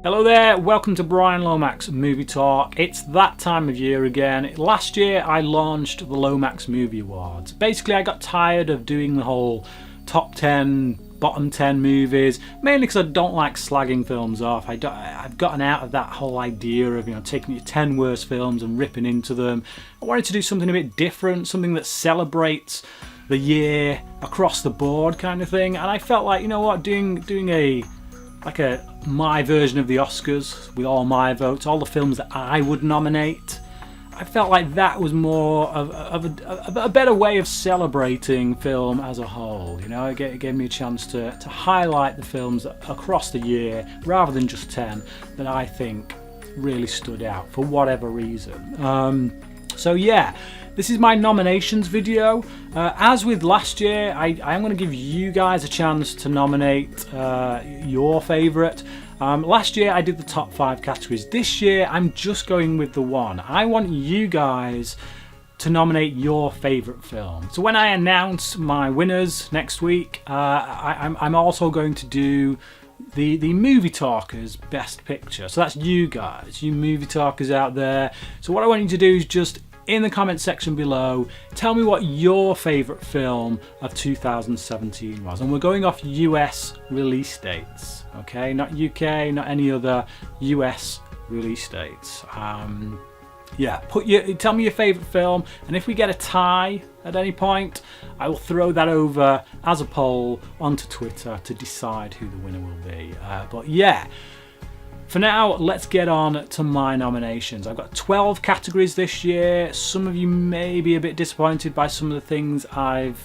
Hello there, welcome to Brian Lomax Movie Talk. It's that time of year again. Last year I launched the Lomax Movie Awards. Basically I got tired of doing the whole top 10, bottom 10 movies, mainly because I don't like slagging films off. I've gotten out of that whole idea of taking your 10 worst films and ripping into them. I wanted to do something a bit different, something that celebrates the year across the board kind of thing, and I felt like, doing a my version of the Oscars with all my votes, all the films that I would nominate, I felt like that was more of a better way of celebrating film as a whole. It gave me a chance to highlight the films across the year rather than just 10 that I think really stood out for whatever reason. So yeah, this is my nominations video. As with last year, I am going to give you guys a chance to nominate your favourite. Last year I did the top 5 categories. This year I'm just going with the one. I want you guys to nominate your favourite film. So when I announce my winners next week, I'm also going to do the Movie Talkers Best Picture. So that's you guys, you Movie Talkers out there. So what I want you to do is just in the comment section below, tell me what your favourite film of 2017 was. And we're going off US release dates, okay? Not UK, not any other US release dates. Yeah, tell me your favourite film, and if we get a tie at any point, I will throw that over as a poll onto Twitter to decide who the winner will be. But yeah, for now, let's get on to my nominations. I've got 12 categories this year. Some of you may be a bit disappointed by some of the things I've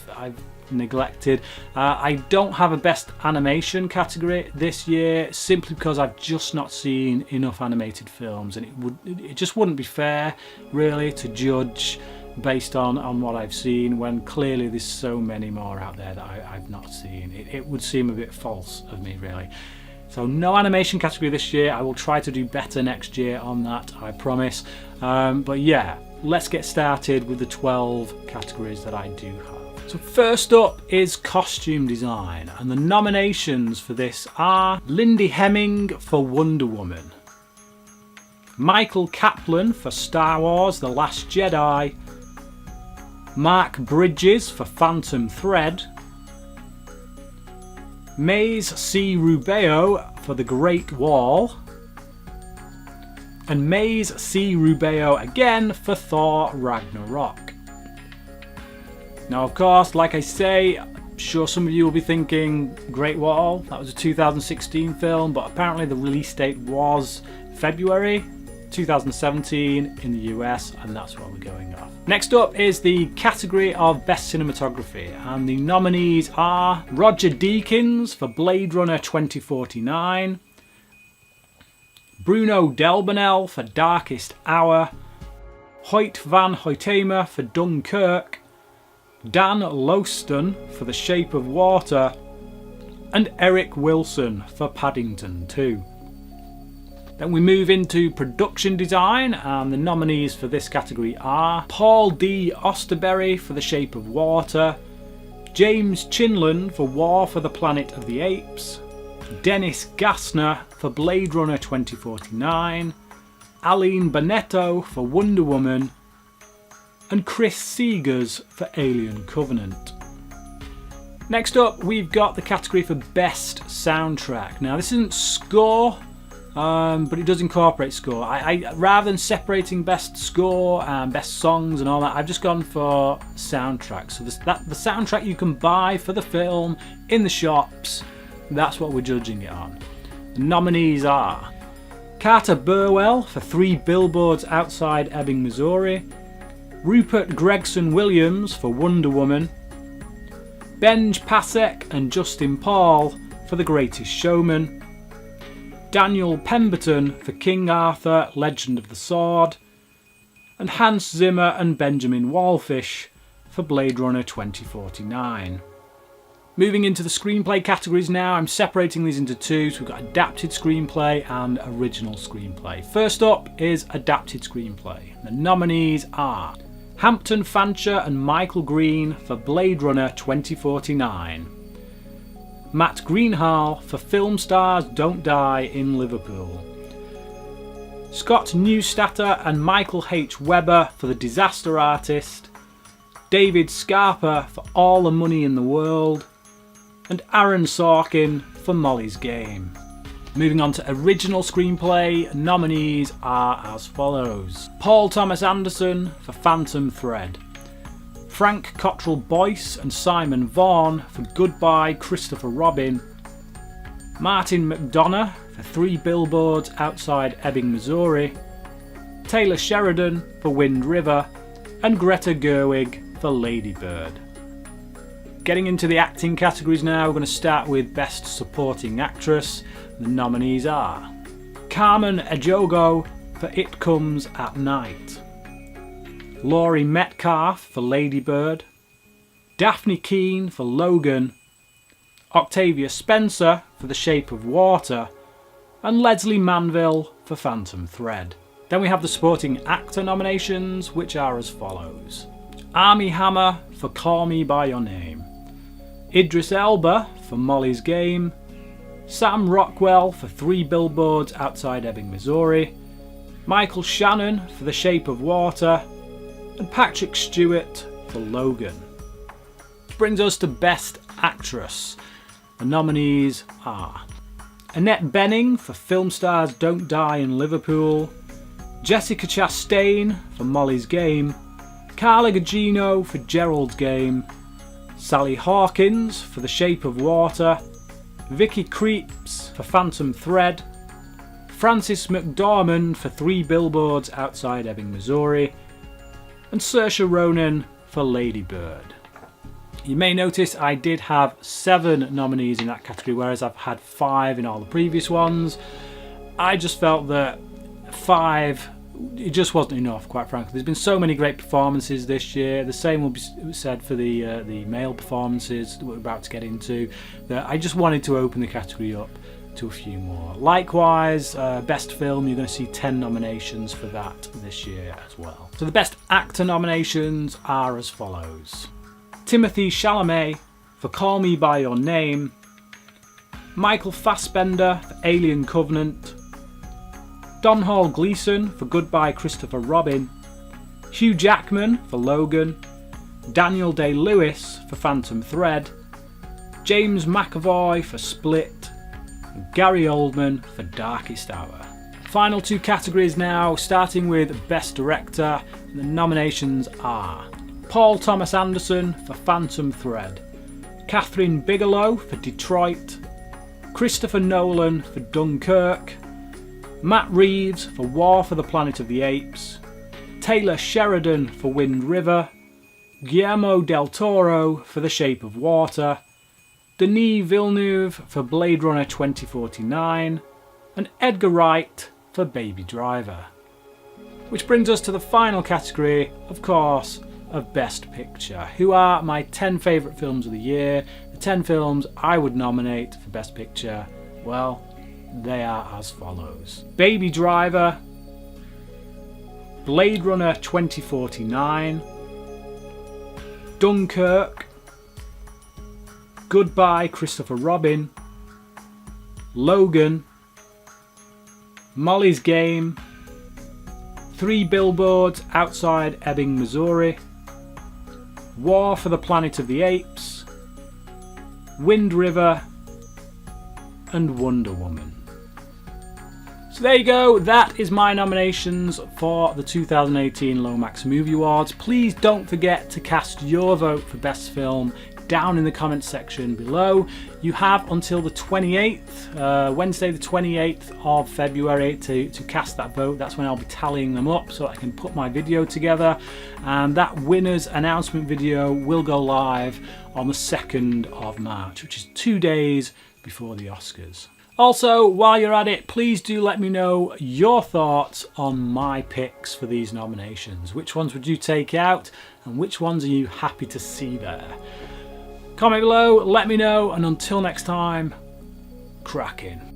neglected. I don't have a Best Animation category this year simply because I've just not seen enough animated films, and it just wouldn't be fair really to judge based on what I've seen when clearly there's so many more out there that I've not seen. It would seem a bit false of me really. So no animation category this year. I will try to do better next year on that, I promise. But yeah, let's get started with the 12 categories that I do have. So first up is costume design, and the nominations for this are Lindy Hemming for Wonder Woman, Michael Kaplan for Star Wars The Last Jedi, Mark Bridges for Phantom Thread, Maze C. Rubeo for The Great Wall, and Maze C. Rubeo again for Thor Ragnarok. Now of course, like I say, I'm sure some of you will be thinking Great Wall, that was a 2016 film, but apparently the release date was February 2017 in the US, and that's what we're going off. Next up is the category of Best Cinematography, and the nominees are Roger Deakins for Blade Runner 2049, Bruno Delbonnel for Darkest Hour, Hoyt van Hoytema for Dunkirk, Dan Lowston for The Shape of Water, and Eric Wilson for Paddington 2. Then we move into production design, and the nominees for this category are Paul D. Osterberry for The Shape of Water, James Chinland for War for the Planet of the Apes, Dennis Gassner for Blade Runner 2049, Aline Bonetto for Wonder Woman, and Chris Seegers for Alien Covenant. Next up, we've got the category for Best Soundtrack. Now this isn't score, but it does incorporate score. I rather than separating best score and best songs and all that, I've just gone for soundtrack. So the soundtrack you can buy for the film in the shops, that's what we're judging it on. The nominees are Carter Burwell for 3 Billboards Outside Ebbing, Missouri, Rupert Gregson Williams for Wonder Woman, Benj Pasek and Justin Paul for The Greatest Showman, Daniel Pemberton for King Arthur, Legend of the Sword, and Hans Zimmer and Benjamin Wallfish for Blade Runner 2049. Moving into the screenplay categories now, I'm separating these into two, so we've got adapted screenplay and original screenplay. First up is adapted screenplay. The nominees are Hampton Fancher and Michael Green for Blade Runner 2049, Matt Greenhall for Film Stars Don't Die in Liverpool, Scott Neustadter and Michael H. Webber for The Disaster Artist, David Scarpa for All the Money in the World, and Aaron Sorkin for Molly's Game. Moving on to original screenplay, nominees are as follows: Paul Thomas Anderson for Phantom Thread, Frank Cottrell Boyce and Simon Vaughn for Goodbye Christopher Robin, Martin McDonagh for 3 Billboards Outside Ebbing, Missouri, Taylor Sheridan for Wind River, and Greta Gerwig for Lady Bird. Getting into the acting categories now, we're going to start with Best Supporting Actress. The nominees are Carmen Ejogo for It Comes at Night, Laurie Metcalf for Lady Bird, Daphne Keane for Logan, Octavia Spencer for The Shape of Water, and Leslie Manville for Phantom Thread. Then we have the supporting actor nominations, which are as follows: Armie Hammer for Call Me By Your Name, Idris Elba for Molly's Game, Sam Rockwell for 3 Billboards Outside Ebbing, Missouri, Michael Shannon for The Shape of Water, and Patrick Stewart for Logan. Which brings us to Best Actress. The nominees are Annette Bening for Film Stars Don't Die in Liverpool, Jessica Chastain for Molly's Game, Carla Gugino for Gerald's Game, Sally Hawkins for The Shape of Water, Vicky Krieps for Phantom Thread, Frances McDormand for 3 Billboards Outside Ebbing, Missouri, and Saoirse Ronan for Lady Bird. You may notice I did have 7 nominees in that category, whereas I've had 5 in all the previous ones. I just felt that 5, it just wasn't enough, quite frankly. There's been so many great performances this year. The same will be said for the male performances that we're about to get into, that I just wanted to open the category up to a few more. Likewise, Best Film, you're going to see 10 nominations for that this year as well. So the Best Actor nominations are as follows: Timothée Chalamet for Call Me By Your Name, Michael Fassbender for Alien Covenant, Domhnall Gleeson for Goodbye Christopher Robin, Hugh Jackman for Logan, Daniel Day-Lewis for Phantom Thread, James McAvoy for Split, and Gary Oldman for Darkest Hour. Final 2 categories now, starting with Best Director. The nominations are Paul Thomas Anderson for Phantom Thread, Catherine Bigelow for Detroit, Christopher Nolan for Dunkirk, Matt Reeves for War for the Planet of the Apes, Taylor Sheridan for Wind River, Guillermo del Toro for The Shape of Water, Denis Villeneuve for Blade Runner 2049, and Edgar Wright for Baby Driver. Which brings us to the final category, of course, of Best Picture. Who are my 10 favourite films of the year? The 10 films I would nominate for Best Picture, well, they are as follows: Baby Driver, Blade Runner 2049, Dunkirk, Goodbye Christopher Robin, Logan, Molly's Game, 3 Billboards Outside Ebbing, Missouri, War for the Planet of the Apes, Wind River, and Wonder Woman. So there you go, that is my nominations for the 2018 Lomax Movie Awards. Please don't forget to cast your vote for Best Film down in the comments section below. You have until the 28th, Wednesday the 28th of February to cast that vote. That's when I'll be tallying them up so I can put my video together, and that winner's announcement video will go live on the 2nd of March, which is 2 days before the Oscars. Also, while you're at it, please do let me know your thoughts on my picks for these nominations. Which ones would you take out, and which ones are you happy to see there? Comment below, let me know, and until next time, crack in.